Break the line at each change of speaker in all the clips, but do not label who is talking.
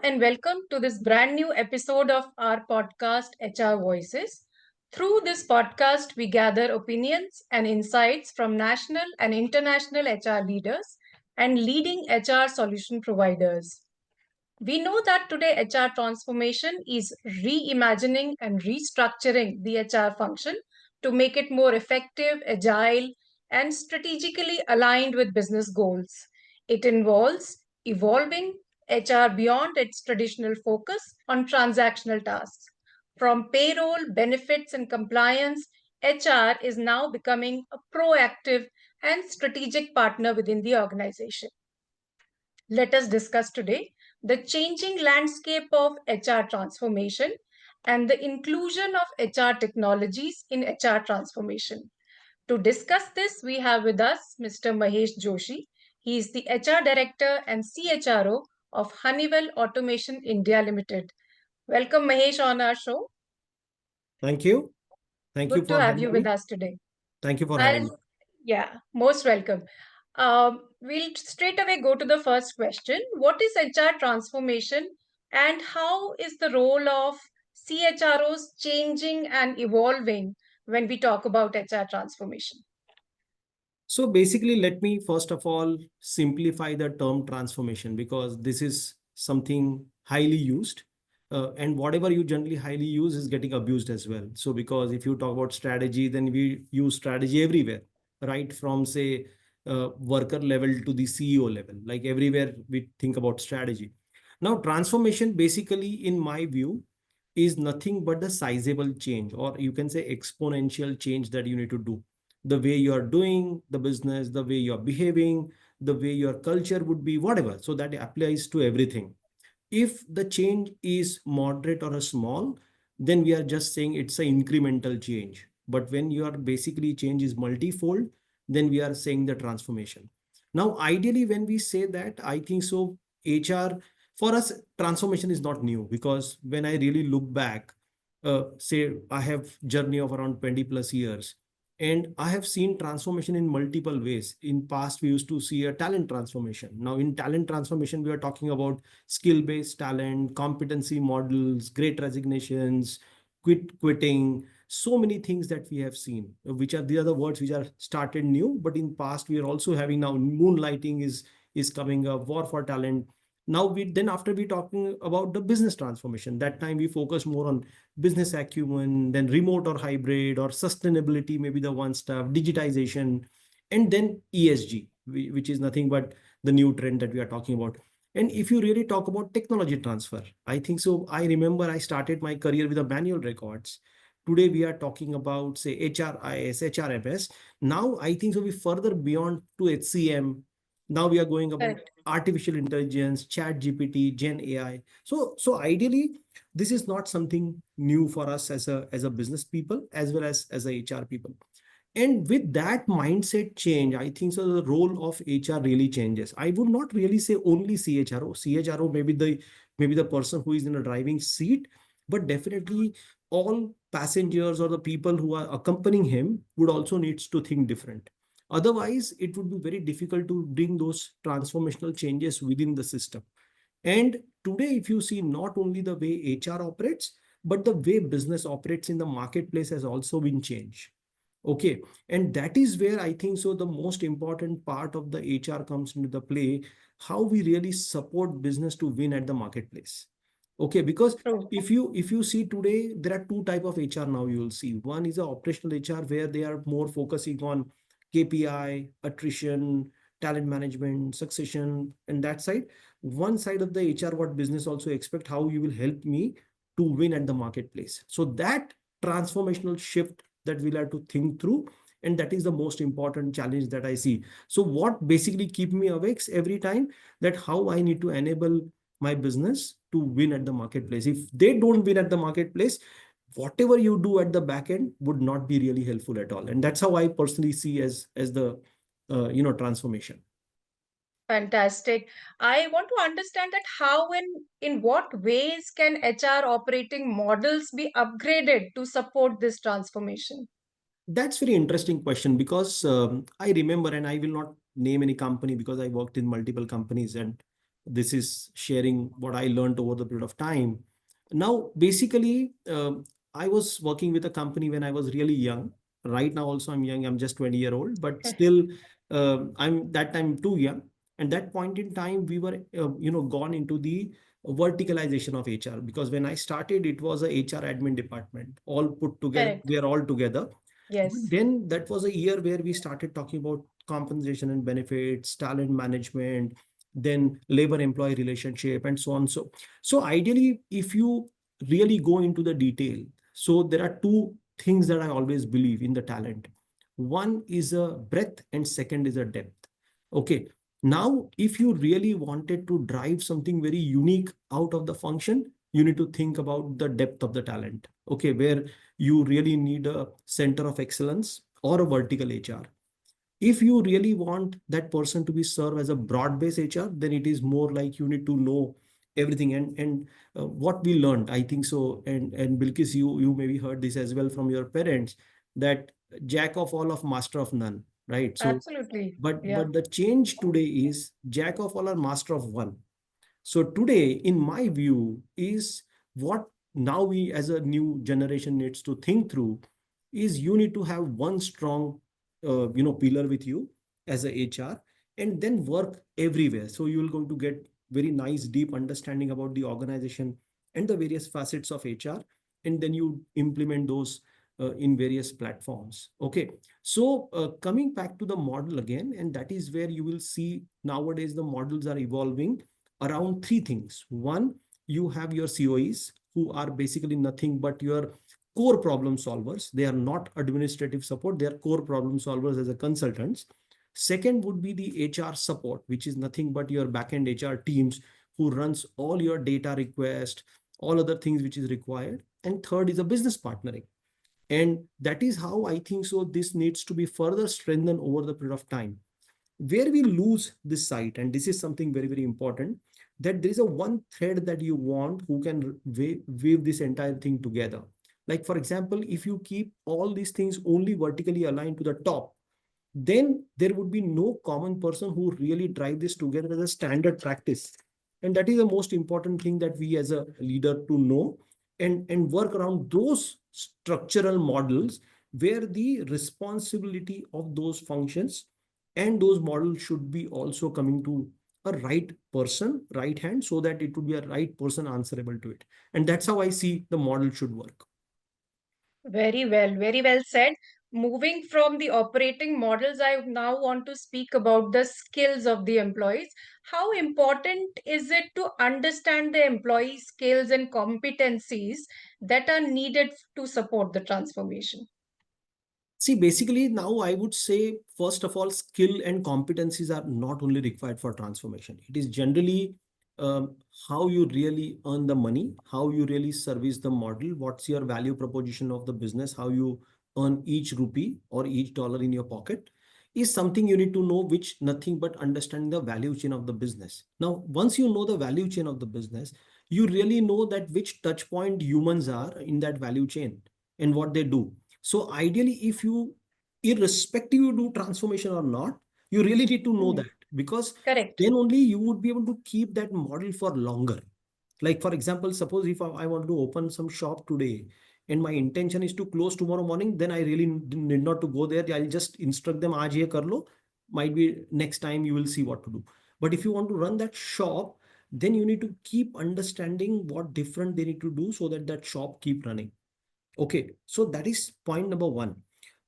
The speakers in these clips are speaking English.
and welcome to this brand new episode of our podcast, HR Voices. Through this podcast, we gather opinions and insights from national and international HR leaders and leading HR solution providers. We know that today HR transformation is reimagining and restructuring the HR function to make it more effective, agile, and strategically aligned with business goals. It involves evolving HR beyond its traditional focus on transactional tasks. From payroll, benefits, and compliance, HR is now becoming a proactive and strategic partner within the organization. Let us discuss today the changing landscape of HR transformation and the inclusion of HR technologies in HR transformation. To discuss this, we have with us Mr. Mahesh Joshi. He is the HR Director and CHRO of Honeywell Automation India Limited. Welcome, Mahesh, on our show.
Thank you. Thank you
Good to
for
have you
having
with
me.
us today.
Thank you for having me.
Yeah, most welcome. We'll straight away go to the first question. What is HR transformation and how is the role of CHROs changing and evolving when we talk about HR transformation?
So basically, let me first of all simplify the term transformation because this is something highly used. And whatever you generally highly use is getting abused as well. So because if you talk about strategy, then we use strategy everywhere, right? From say worker level to the CEO level, like everywhere we think about strategy. Now, transformation basically, in my view, is nothing but the sizable change, or you can say exponential change that you need to do. The way you are doing the business, the way you're behaving, the way your culture would be, whatever. So that applies to everything. If the change is moderate or a small, then we are just saying it's an incremental change. But when your basically change is multifold, then we are saying the transformation. Now, ideally, when we say that, I think so, HR, for us, transformation is not new because when I really look back, say I have journey of around 20 plus years, and I have seen transformation in multiple ways. In past, we used to see a talent transformation. Now in talent transformation, we are talking about skill-based talent, competency models, great resignations, quitting, so many things that we have seen, which are the other words which are started new, but in past we are also having now moonlighting is coming up, war for talent. Now after we talking about the business transformation, that time we focus more on business acumen, then remote or hybrid or sustainability, maybe the one stuff, digitization, and then ESG, which is nothing but the new trend that we are talking about. And if you really talk about technology transfer, I think so. I remember I started my career with the manual records. Today we are talking about say HRIS, HRMS. Now I think so we further beyond to HCM. Now we are going about
Correct.
artificial intelligence, chat GPT, Gen AI. So ideally, this is not something new for us as a business people as well as a HR people. And with that mindset change, I think so the role of HR really changes. I would not really say only CHRO. CHRO maybe the person who is in a driving seat, but definitely all passengers or the people who are accompanying him would also needs to think different. Otherwise, it would be very difficult to bring those transformational changes within the system. And today, if you see not only the way HR operates, but the way business operates in the marketplace has also been changed. Okay. And that is where I think so the most important part of the HR comes into the play, how we really support business to win at the marketplace. Okay, because
True.
if you see today, there are two type of HR now you will see. One is a operational HR where they are more focusing on KPI, attrition, talent management, succession, and that side. One side of the HR, what business also expect, how you will help me to win at the marketplace. So that transformational shift that we'll have to think through, and that is the most important challenge that I see. So what basically keep me awake every time, that how I need to enable my business to win at the marketplace. If they don't win at the marketplace, whatever you do at the back end would not be really helpful at all. And that's how I personally see as the transformation.
Fantastic. I want to understand that how and in what ways can HR operating models be upgraded to support this transformation?
That's very interesting question because I remember, and I will not name any company because I worked in multiple companies, and This is sharing what I learned over the period of time. Now, basically, I was working with a company when I was really young. Right now, also I'm young. I'm just 20-year-old, but still, I'm that time too young. And that point in time, we were, gone into the verticalization of HR, because when I started, it was a HR admin department, all put together.
Correct.
We are all together. But
Yes.
then that was a year where we started talking about compensation and benefits, talent management, then labor employee relationship, and so on. So ideally, if you really go into the detail, so there are two things that I always believe in the talent. One is a breadth and second is a depth. Okay. Now, if you really wanted to drive something very unique out of the function, you need to think about the depth of the talent. Okay, where you really need a center of excellence or a vertical HR. If you really want that person to be served as a broad-based HR, then it is more like you need to know everything. And what we learned, I think so, and Bilquis, you maybe heard this as well from your parents, that jack of all of master of none, right? So,
Absolutely. Yeah.
but the change today is jack of all or master of one. So today, in my view, is what now we as a new generation needs to think through is you need to have one strong, pillar with you as a HR, and then work everywhere. So you will going to get very nice, deep understanding about the organization and the various facets of HR, and then you implement those in various platforms. Okay. So coming back to the model again, and that is where you will see nowadays the models are evolving around three things. One, you have your COEs who are basically nothing but your core problem solvers. They are not administrative support, they are core problem solvers as a consultants. Second would be the HR support, which is nothing but your backend HR teams who runs all your data request, all other things which is required. And third is a business partnering. And that is how I think so this needs to be further strengthened over the period of time. Where we lose this sight, and this is something very, very important, that there is a one thread that you want who can weave this entire thing together. Like, for example, if you keep all these things only vertically aligned to the top, then there would be no common person who really drive this together as a standard practice. And that is the most important thing that we as a leader to know, and work around those structural models where the responsibility of those functions and those models should be also coming to a right person, right hand, so that it would be a right person answerable to it. And that's how I see the model should work.
Very well said. Moving from the operating models, I now want to speak about the skills of the employees. How important is it to understand the employee skills and competencies that are needed to support the transformation?
See, basically, now I would say, first of all, skill and competencies are not only required for transformation. It is generally how you really earn the money, how you really service the model, what's your value proposition of the business, how you earn each rupee or each dollar in your pocket is something you need to know, which nothing but understanding the value chain of the business. Now, once you know the value chain of the business, you really know that which touch point humans are in that value chain and what they do. So ideally, if you, irrespective you do transformation or not, you really need to know
Hmm.
that, because
Correct.
then only you would be able to keep that model for longer. Like for example, suppose if I want to open some shop today and my intention is to close tomorrow morning, then I really need not to go there. I'll just instruct them, aaj ye kar lo. Might be next time you will see what to do. But if you want to run that shop, then you need to keep understanding what different they need to do so that that shop keep running. Okay, so that is point number one.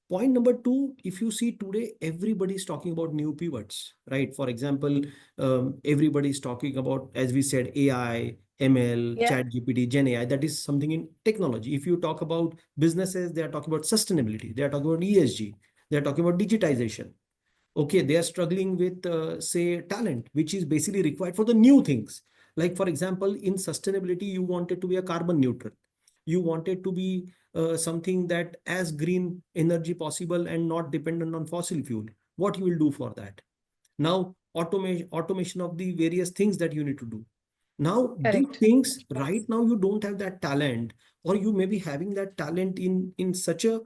Point number two, if you see today, everybody is talking about new pivots, right? For example, everybody is talking about, as we said, AI, ML,
Yeah.
Chat GPT, Gen AI. That is something in technology. If you talk about businesses, they are talking about sustainability. They are talking about ESG. They are talking about digitization. Okay, they are struggling with, say, talent, which is basically required for the new things. Like, for example, in sustainability, you wanted to be a carbon neutral. You wanted to be something that as green energy possible and not dependent on fossil fuel. What you will do for that? Now, automation of the various things that you need to do. Now, these
Correct.
things right now you don't have that talent, or you may be having that talent in such a,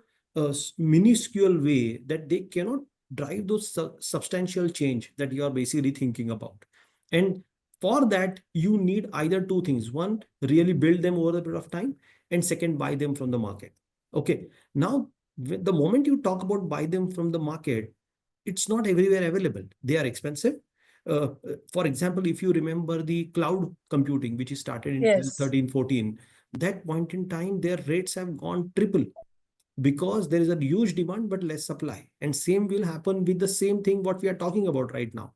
minuscule way that they cannot drive those substantial change that you are basically thinking about. And For that, you need either two things. One, really build them over the period of time, and second, buy them from the market. Okay. Now, the moment you talk about buy them from the market, it's not everywhere available. They are expensive. For example, if you remember the cloud computing, which is started in
Yes.
2013, 14, that point in time, their rates have gone triple because there is a huge demand but less supply. And same will happen with the same thing what we are talking about right now.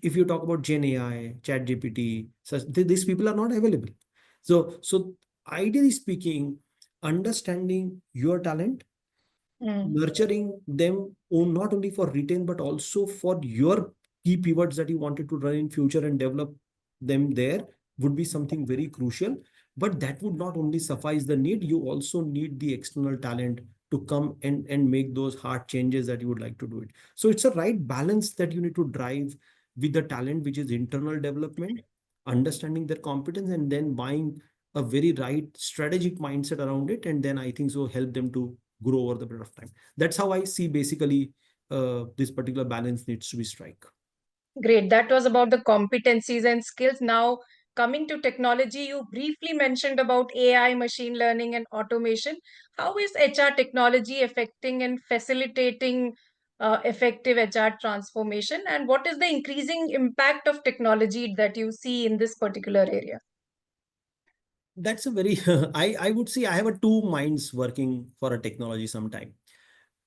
If you talk about Gen AI, Chat GPT, such these people are not available. So ideally speaking, understanding your talent,
Mm.
nurturing them not only for retain but also for your key pivots that you wanted to run in future and develop them there would be something very crucial. But that would not only suffice the need, you also need the external talent to come and make those hard changes that you would like to do it. So it's a right balance that you need to drive with the talent, which is internal development, understanding their competence, and then buying a very right strategic mindset around it, and then I think so help them to grow over the period of time. That's how I see basically this particular balance needs to be strike.
Great. That was about the competencies and skills. Now, coming to technology, you briefly mentioned about AI, machine learning, and automation. How is HR technology affecting and facilitating effective HR transformation? And what is the increasing impact of technology that you see in this particular area?
That's a very I would say I have a two minds working for a technology sometime.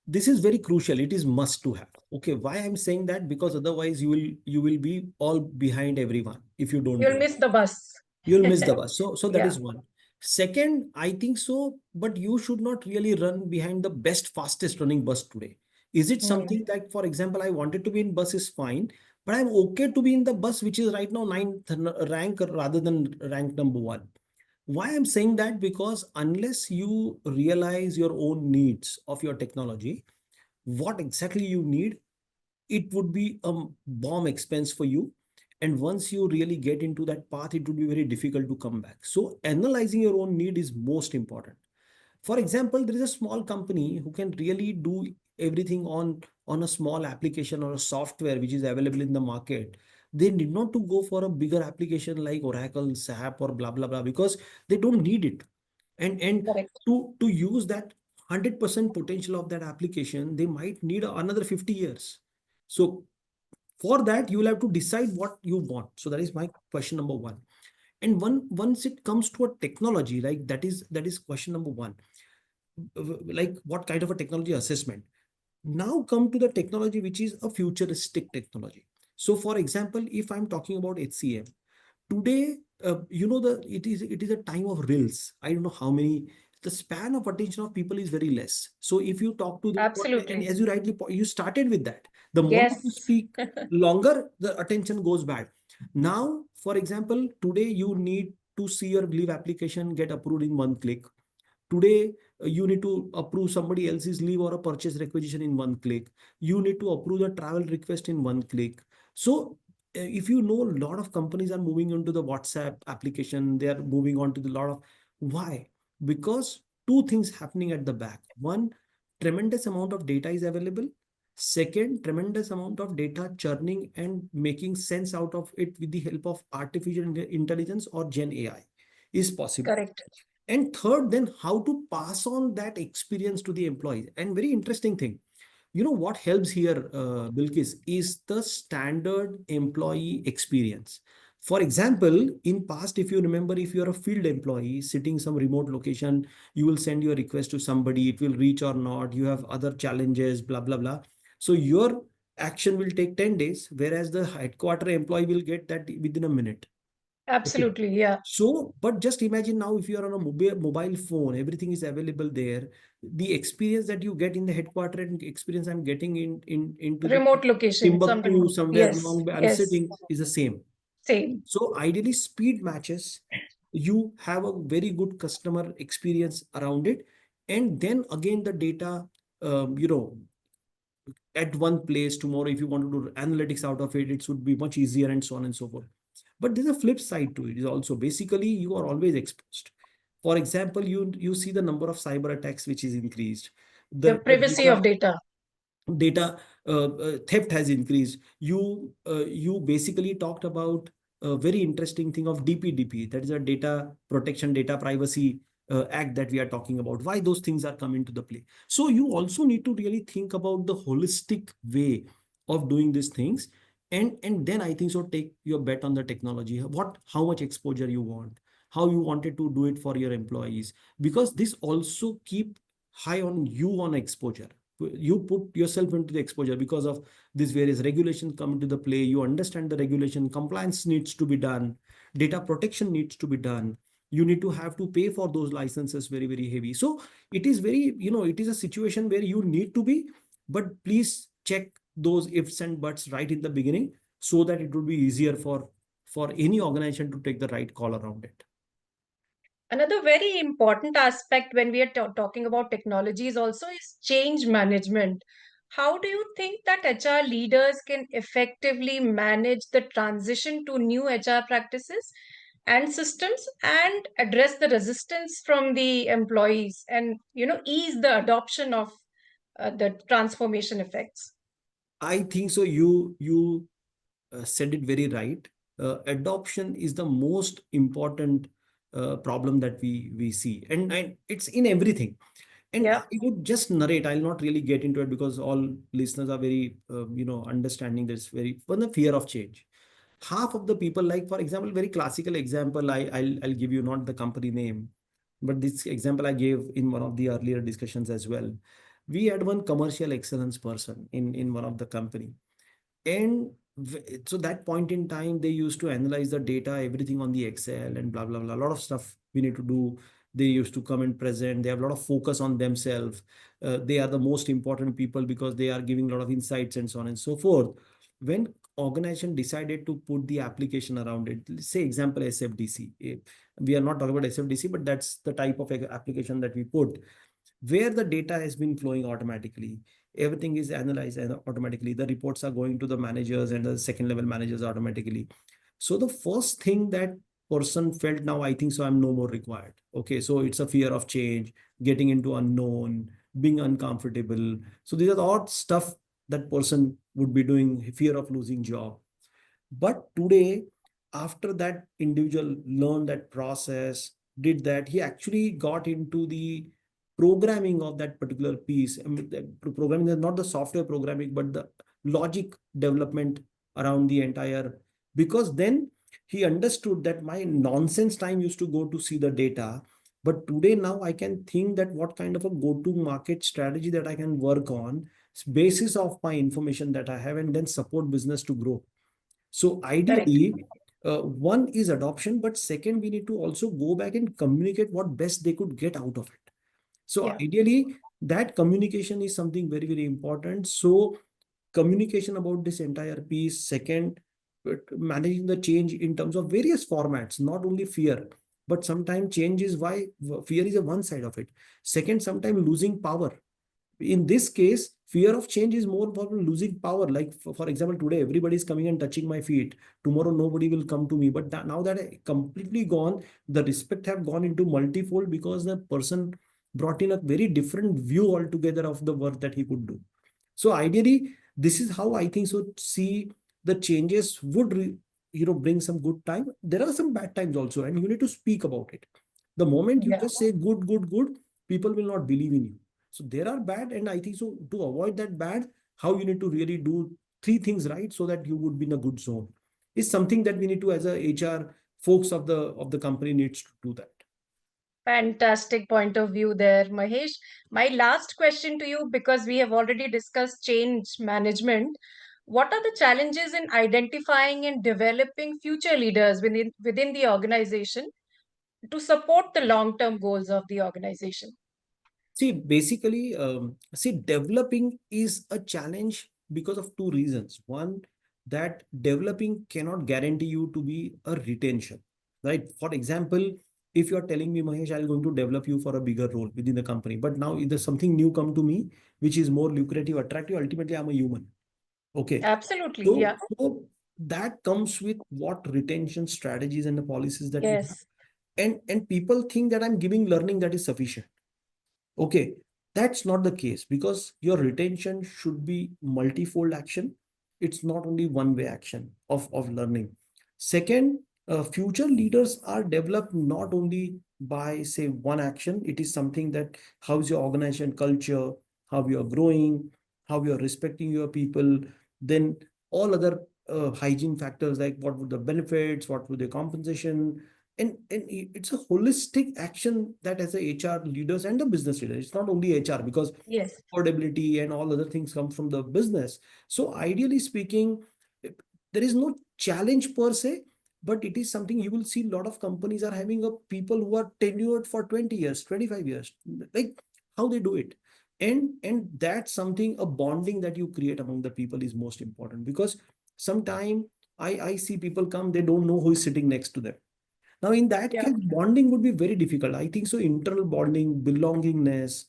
This is very crucial. It is must to have. Okay, why I'm saying that? Because otherwise you will be all behind everyone if you don't
You'll
do it.
miss the bus.
You'll miss the bus. So that
Yeah.
is one. Second, I think so, but you should not really run behind the best, fastest running bus today. Is it
Hmm.
something like, for example, I wanted to be in bus is fine, but I'm okay to be in the bus which is right now ninth rank rather than rank number one. Why I'm saying that? Because unless you realize your own needs of your technology, what exactly you need, it would be a bomb expense for you. And once you really get into that path, it would be very difficult to come back. So analyzing your own need is most important. For example, there is a small company who can really do everything on a small application or a software which is available in the market. They need not to go for a bigger application like Oracle, SAP, or blah blah blah, because they don't need it. And
Correct.
to use that 100% potential of that application, they might need another 50 years. So for that, you will have to decide what you want. So that is my question number one. And once it comes to a technology, like that is question number one, like what kind of a technology assessment. Now come to the technology which is a futuristic technology. So for example, if I'm talking about HCM today, it is a time of reels. I don't know how many. The span of attention of people is very less. So if you talk to them, and
Absolutely.
as you rightly you started with that, the moment you
Yes.
speak longer, the attention goes bad. Now, for example, today you need to see your leave application get approved in one click. Today, you need to approve somebody else's leave or a purchase requisition in one click. You need to approve the travel request in one click. So, if you know, a lot of companies are moving into the WhatsApp application, they are moving on to the lot of why? Because two things happening at the back. One, tremendous amount of data is available. Second, tremendous amount of data churning and making sense out of it with the help of artificial intelligence or Gen AI is possible.
Correct.
And third, then how to pass on that experience to the employees. And very interesting thing, what helps here, Bilquis, is the standard employee experience. For example, in past, if you remember, if you're a field employee sitting some remote location, you will send your request to somebody, it will reach or not, you have other challenges, blah blah blah. So your action will take 10 days, whereas the headquarter employee will get that within a minute. Okay.
Absolutely. Yeah.
So, but just imagine now if you are on a mobile phone, everything is available there. The experience that you get in the headquarter and experience I'm getting into the
Remote location, some
Timbuktu,
remote.
somewhere
Yes.
long I'm
Yes.
sitting, is the same.
Same.
So ideally, speed matches. You have a very good customer experience around it, and then again the data, at one place. Tomorrow, if you want to do analytics out of it, it should be much easier, and so on and so forth. But there's a flip side to it. Is also basically you are always exposed. For example, you see the number of cyber attacks which is increased.
The
The
privacy of data.
data theft has increased. You basically talked about a very interesting thing of DPDP, that is a data protection, data privacy act that we are talking about, why those things are coming to the play. So you also need to really think about the holistic way of doing these things. And then I think so, take your bet on the technology, how much exposure you want, how you wanted to do it for your employees, because this also keep high on you on exposure. You put yourself into the exposure because of these various regulations come into the play. You understand the regulation, compliance needs to be done, data protection needs to be done. You need to have to pay for those licenses very, very heavy. So it is very, it is a situation where you need to be, but please check those ifs and buts right in the beginning, so that it would be easier for any organization to take the right call around it.
Another very important aspect when we are talking about technology is also is change management. How do you think that HR leaders can effectively manage the transition to new HR practices and systems and address the resistance from the employees and ease the adoption of the transformation effects?
I think so. You said it very right. Adoption is the most important problem that we see, and it's in everything. And I
Yeah,
would just narrate. I'll not really get into it because all listeners are very, understanding. There's very one the fear of change. Half of the people, like for example, very classical example. I'll give you not the company name, but this example I gave in one of the earlier discussions as well. We had one commercial excellence person in one of the company, and so that point in time, they used to analyze the data, everything on the Excel and blah, blah, blah. A lot of stuff we need to do. They used to come and present. They have a lot of focus on themselves. They are the most important people because they are giving a lot of insights and so on and so forth. When organization decided to put the application around it, let's say example SFDC. We are not talking about SFDC, but that's the type of application that we put, where the data has been flowing automatically. Everything is analyzed and automatically. The reports are going to the managers and the second level managers automatically. So the first thing that person felt, now I think so I'm no more required. Okay, so it's a fear of change, getting into unknown, being uncomfortable. So these are the odd stuff that person would be doing, fear of losing job. But today, after that individual learned that process, did that, he actually got into the programming of that particular piece. I mean, the programming is not the software programming, but the logic development around the entire. Because then he understood that my nonsense time used to go to see the data. But today, now I can think that what kind of a go-to market strategy that I can work on, basis of my information that I have, and then support business to grow. So
correct.
ideally, one is adoption, but second, we need to also go back and communicate what best they could get out of it. So
Yeah.
ideally, that communication is something very, very important. So communication about this entire piece. Second, managing the change in terms of various formats, not only fear, but sometimes change is why fear is a one side of it. Second, sometimes losing power. In this case, fear of change is more about losing power. Like for example, today everybody is coming and touching my feet. Tomorrow nobody will come to me. But now that I completely gone, the respect have gone into multifold because the person brought in a very different view altogether of the work that he could do. So ideally, this is how I think so. See, the changes would bring some good time. There are some bad times also, and you need to speak about it. The moment you
Yeah.
just say good, good, good, people will not believe in you. So there are bad, and I think so to avoid that bad, how you need to really do three things right so that you would be in a good zone is something that we need to, as a HR folks of the company, needs to do that.
Fantastic point of view there, Mahesh. My last question to you, because we have already discussed change management, what are the challenges in identifying and developing future leaders within the organization to support the long-term goals of the organization?
See, basically, developing is a challenge because of two reasons. One, that developing cannot guarantee you to be a retention, right? For example, if you are telling me, Mahesh, I'm going to develop you for a bigger role within the company, but now if there's something new come to me, which is more lucrative, attractive, ultimately I'm a human. Okay.
Absolutely.
So,
Yeah.
so that comes with what retention strategies and the policies that we have.
Yes.
And people think that I'm giving learning that is sufficient. Okay, that's not the case because your retention should be multifold action. It's not only one way action of learning. Second, future leaders are developed not only by, say, one action. It is something that how's your organization culture, how you are growing, how you are respecting your people, then all other hygiene factors like what would the benefits, what would the compensation, and it's a holistic action that as a HR leaders and the business leaders. It's not only HR because
Yes.
affordability and all other things come from the business. So ideally speaking, there is no challenge per se, but it is something you will see a lot of companies are having a people who are tenured for 20 years, 25 years, like how they do it. And that's something, a bonding that you create among the people is most important, because sometime I see people come, they don't know who is sitting next to them. Now, in that
Yeah.
case, bonding would be very difficult. I think so. Internal bonding, belongingness,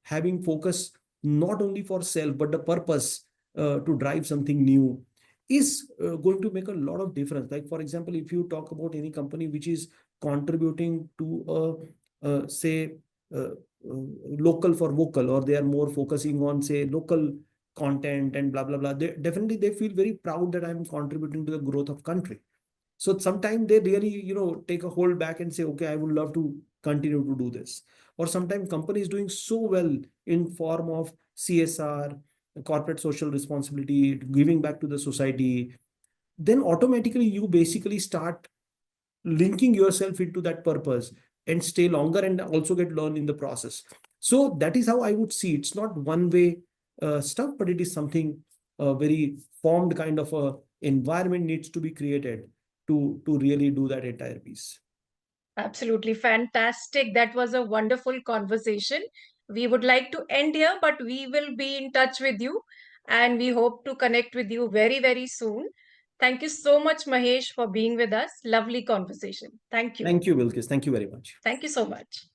having focus not only for self but the purpose to drive something new is going to make a lot of difference. Like for example, if you talk about any company which is contributing to say local for vocal, or they are more focusing on say local content and blah blah blah, they definitely they feel very proud that I'm contributing to the growth of country. So sometimes they really, take a hold back and say, okay, I would love to continue to do this. Or sometimes company is doing so well in form of CSR, corporate social responsibility, giving back to the society, then automatically you basically start linking yourself into that purpose and stay longer and also get learn in the process. So that is how I would see. It's not one way stuff, but it is something very formed kind of a environment needs to be created to really do that entire piece.
Absolutely fantastic. That was a wonderful conversation. We would like to end here, but we will be in touch with you and we hope to connect with you very, very soon. Thank you so much, Mahesh, for being with us. Lovely conversation. Thank you.
Thank you, Wilkis. Thank you very much.
Thank you so much.